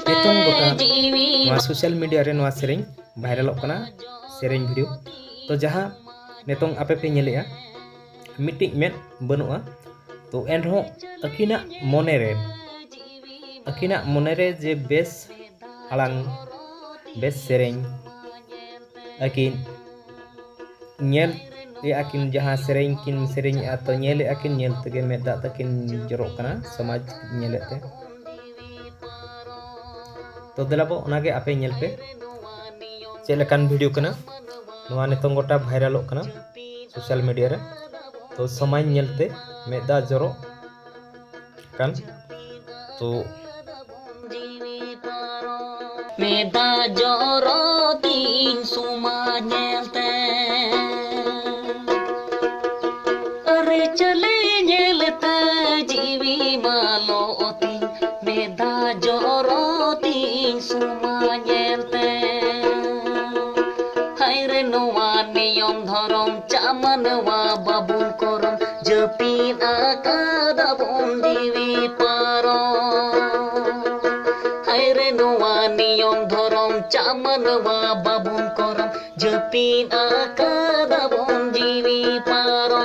नितों गोटा social media रे सेरें भाइरलों कना सेरें वीडियो तो जहाँ नितों आपे पे नेलेया मिट्टी में बनुआ तो एनहो अकिना मोनेरे जे बेस आलांग बेस सेरें अकिन नेल आकिन जहाँ सेरें किन सेरें तो नेल आकिन नेल तगे मेदा तकिन जरोक कना समाज नेलते तो दिलाबो ओनागे आपे नेल पे चेलकान वीडियो कना नवा नितों गोटा भाइरलों कना सोशल मीडिया रे तो समाज नेलते मेदा जरो kan तो मेदा जरो तीन समाज नेलते अरे चले नेलते जीवी मालो तीन मेदा जरो तीन समाज नेलते हायरे नवा नियम धरम चामनवा बाबुल करम जपीन आकादाबन जीवी पारो हायरे नवा नियम धरम चामनवा बाबुल करम जपीन आकादाबन जीवी पारो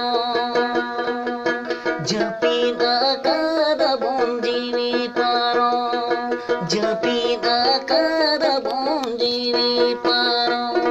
जपीन आकादाबन जीवी पारो जपीन आकादाबन जीवी पारो